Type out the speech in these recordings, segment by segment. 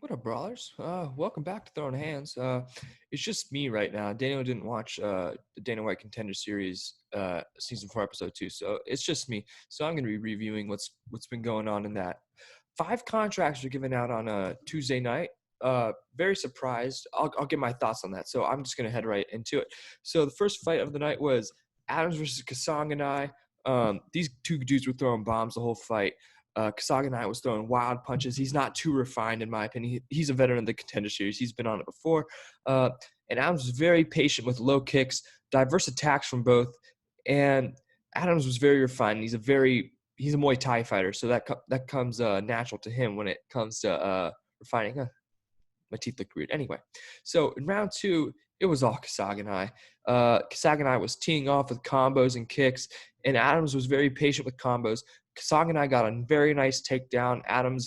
What up, brawlers? Welcome back to Throwing Hands. It's just me right now. Daniel didn't watch the Dana White Contender Series, season 4, episode 2, so it's just me. So I'm going to be reviewing what's been going on in that. 5 contracts were given out on a Tuesday night. Very surprised. I'll get my thoughts on that. So I'm just going to head right into it. So the first fight of the night was Adams versus Kasang and I. These two dudes were throwing bombs the whole fight. Kasaganai was throwing wild punches. He's not too refined, in my opinion. He's a veteran of the Contender Series. He's been on it before. And Adams was very patient with low kicks, diverse attacks from both. And Adams was very refined. He's a Muay Thai fighter, so that comes natural to him when it comes to refining. My teeth look weird. Anyway, so in round 2, it was all Kasaganai. Kasaganai was teeing off with combos and kicks, and Adams was very patient with combos. Kasaganai got a very nice takedown. Adams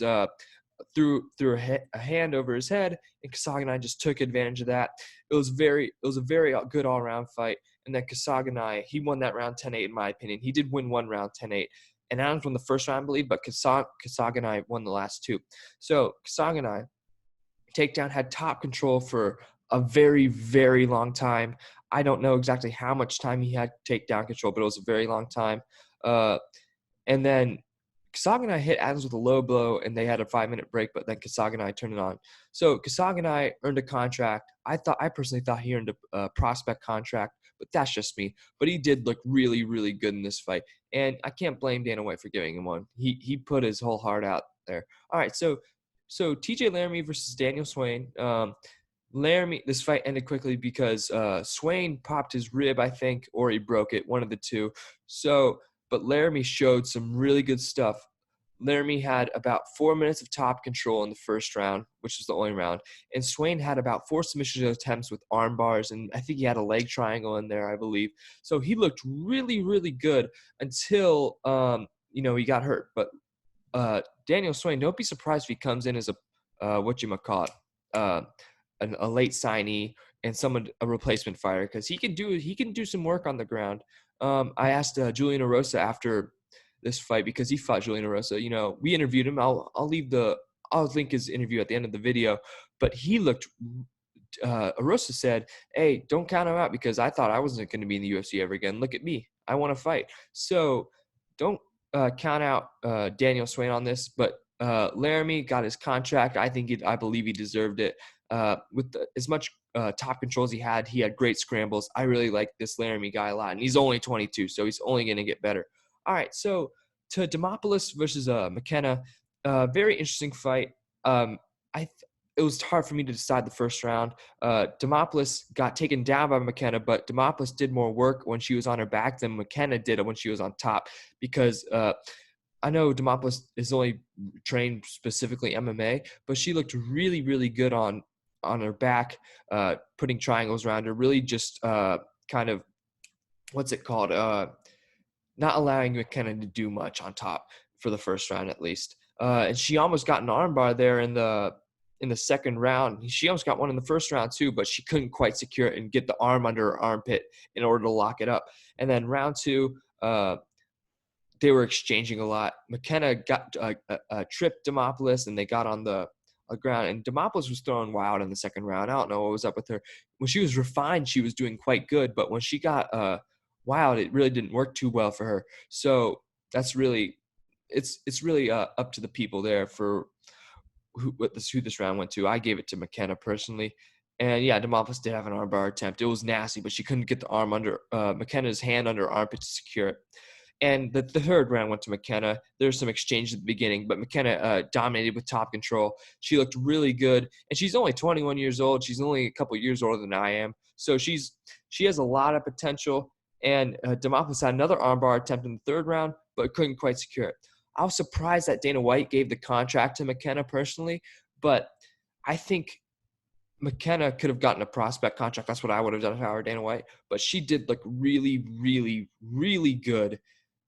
threw a hand over his head, and Kasaganai just took advantage of that. It was a very good all-around fight. And then Kasaganai, he won that round 10-8 in my opinion. He did win one round 10-8. And Adams won the first round, I believe, but Kasaganai won the last 2. So Kasaganai takedown had top control for a very, very long time. I don't know exactly how much time he had takedown control, but it was a very long time. And then Kasaganai hit Adams with a low blow, and they had a 5-minute break, but then Kasaganai turned it on. So Kasaganai earned a contract. I personally thought he earned a prospect contract, but that's just me. But he did look really, really good in this fight, and I can't blame Dana White for giving him one. He put his whole heart out there. All right, so TJ Laramie versus Daniel Swain. This fight ended quickly because Swain popped his rib, I think, or he broke it, one of the two. But Laramie showed some really good stuff. Laramie had about 4 minutes of top control in the first round, which was the only round. And Swain had about 4 submission attempts with arm bars, and I think he had a leg triangle in there, I believe. So he looked really, really good until, he got hurt. But Daniel Swain, don't be surprised if he comes in as a late signee and a replacement fighter, because he can do some work on the ground. I asked Julian Erosa after this fight, because he fought Julian Erosa. We interviewed him. I'll link his interview at the end of the video. But he looked. Erosa said, "Hey, don't count him out, because I thought I wasn't going to be in the UFC ever again. Look at me. I want to fight." So don't count out Daniel Swain on this. But Laramie got his contract. I believe he deserved it. With as much top control as he had great scrambles. I really like this Laramie guy a lot, and he's only 22, so he's only going to get better. All right, so to Demopoulos versus McKenna, very interesting fight. It was hard for me to decide the first round. Demopoulos got taken down by McKenna, but Demopoulos did more work when she was on her back than McKenna did when she was on top, because I know Demopoulos is only trained specifically MMA, but she looked really, really good on her back, putting triangles around her, really just kind of, what's it called? Not allowing McKenna to do much on top for the first round, at least. And she almost got an armbar there in the second round. She almost got one in the first round too, but she couldn't quite secure it and get the arm under her armpit in order to lock it up. And then round 2, they were exchanging a lot. McKenna got tripped Demopoulos, and they got on the ground. And Demopoulos was throwing wild in the second round. I don't know what was up with her. When she was refined, she was doing quite good. But when she got wild, it really didn't work too well for her. So that's really it's really up to the people there for who this round went to. I gave it to McKenna personally. And yeah, Demopoulos did have an armbar attempt. It was nasty, but she couldn't get the arm under McKenna's hand under her armpit to secure it. And the third round went to McKenna. There was some exchange at the beginning, but McKenna dominated with top control. She looked really good, and she's only 21 years old. She's only a couple years older than I am, so she has a lot of potential. And Demopoulos had another armbar attempt in the third round, but couldn't quite secure it. I was surprised that Dana White gave the contract to McKenna personally, but I think McKenna could have gotten a prospect contract. That's what I would have done if I were Dana White. But she did look really, really, really good.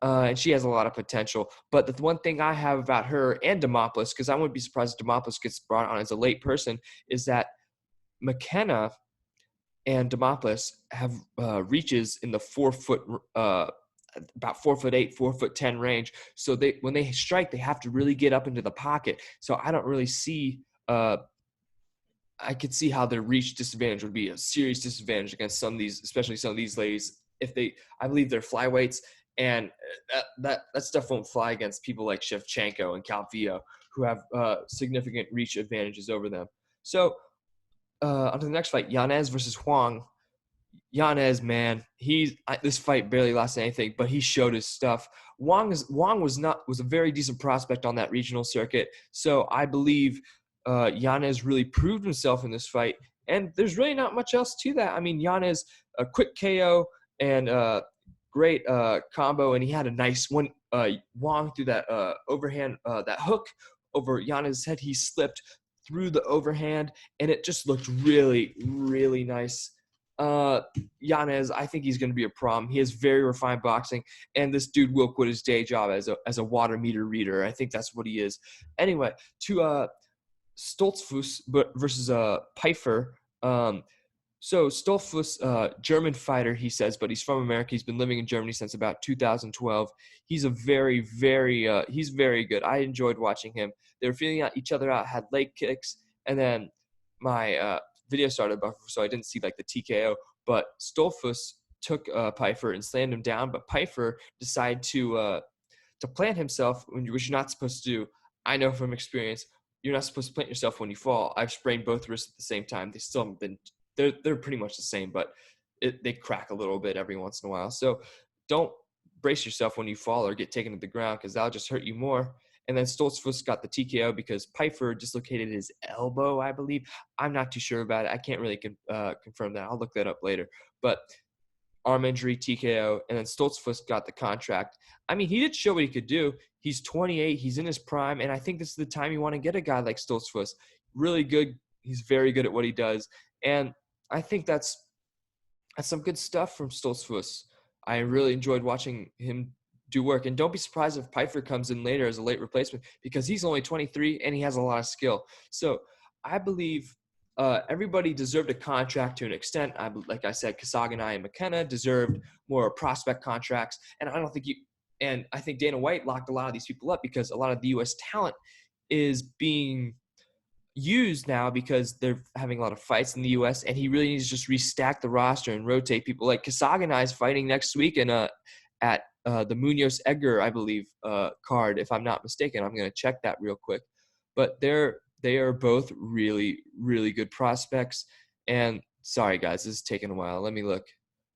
And she has a lot of potential. But the one thing I have about her and Demopoulos, because I wouldn't be surprised if Demopoulos gets brought on as a late person, is that McKenna and Demopoulos have reaches in the 4 foot, about 4'8", 4'10" range. So when they strike, they have to really get up into the pocket. So I don't really see I could see how their reach disadvantage would be a serious disadvantage against some of these, especially some of these ladies. If they, I believe they're flyweights, and that stuff won't fly against people like Shevchenko and Calvillo, who have significant reach advantages over them. So on to the next fight, Yanez versus Huang. Yanez, man, this fight barely lasted anything, but he showed his stuff. Wong was a very decent prospect on that regional circuit, so I believe Yanez really proved himself in this fight. And there's really not much else to that. I mean, Yanez, a quick KO and great combo, and he had a nice one. Wong through that overhand, that hook over Yanez's head. He slipped through the overhand, and it just looked really, really nice. Yanez, I think he's going to be a problem. He has very refined boxing, and this dude will quit his day job as a water meter reader. I think that's what he is. Anyway, to Stoltzfus versus Pfeiffer. So Stoltzfus, German fighter, he says, but he's from America. He's been living in Germany since about 2012. He's a very, very, he's very good. I enjoyed watching him. They were feeling each other out, had leg kicks, and then my video started buffer, so I didn't see like the TKO. But Stoltzfus took Pfeiffer and slammed him down, but Pfeiffer decided to plant himself, which you're not supposed to do. I know from experience, you're not supposed to plant yourself when you fall. I've sprained both wrists at the same time. They still haven't been. They're pretty much the same, but they crack a little bit every once in a while. So don't brace yourself when you fall or get taken to the ground, because that'll just hurt you more. And then Stoltzfus got the TKO because Pfeiffer dislocated his elbow, I believe. I'm not too sure about it. I can't really confirm that. I'll look that up later. But arm injury, TKO, and then Stoltzfus got the contract. I mean, he did show what he could do. He's 28. He's in his prime, and I think this is the time you want to get a guy like Stoltzfus. Really good. He's very good at what he does, and I think that's some good stuff from Stoltzfus. I really enjoyed watching him do work, and don't be surprised if Pfeiffer comes in later as a late replacement, because he's only 23 and he has a lot of skill. So I believe everybody deserved a contract to an extent. Like I said, Kasaganai and McKenna deserved more prospect contracts, and I think Dana White locked a lot of these people up because a lot of the U.S. talent is being used now because they're having a lot of fights in the U.S., and he really needs to just restack the roster and rotate people. Like Kasaganai is fighting next week at the Munoz Edgar, I believe, card, if I'm not mistaken. I'm going to check that real quick. But they are both really, really good prospects. And sorry, guys, this is taking a while. Let me look.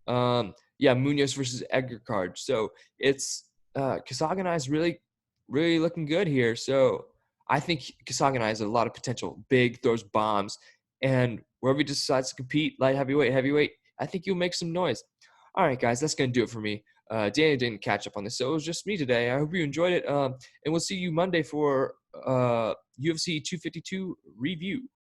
Yeah, Munoz versus Edgar card. So it's Kasaganai is really, really looking good here. So I think Kasaganai has a lot of potential. Big, throws bombs, and wherever he decides to compete, light heavyweight, I think you'll make some noise. All right, guys, that's going to do it for me. Daniel didn't catch up on this, so it was just me today. I hope you enjoyed it, and we'll see you Monday for UFC 252 review.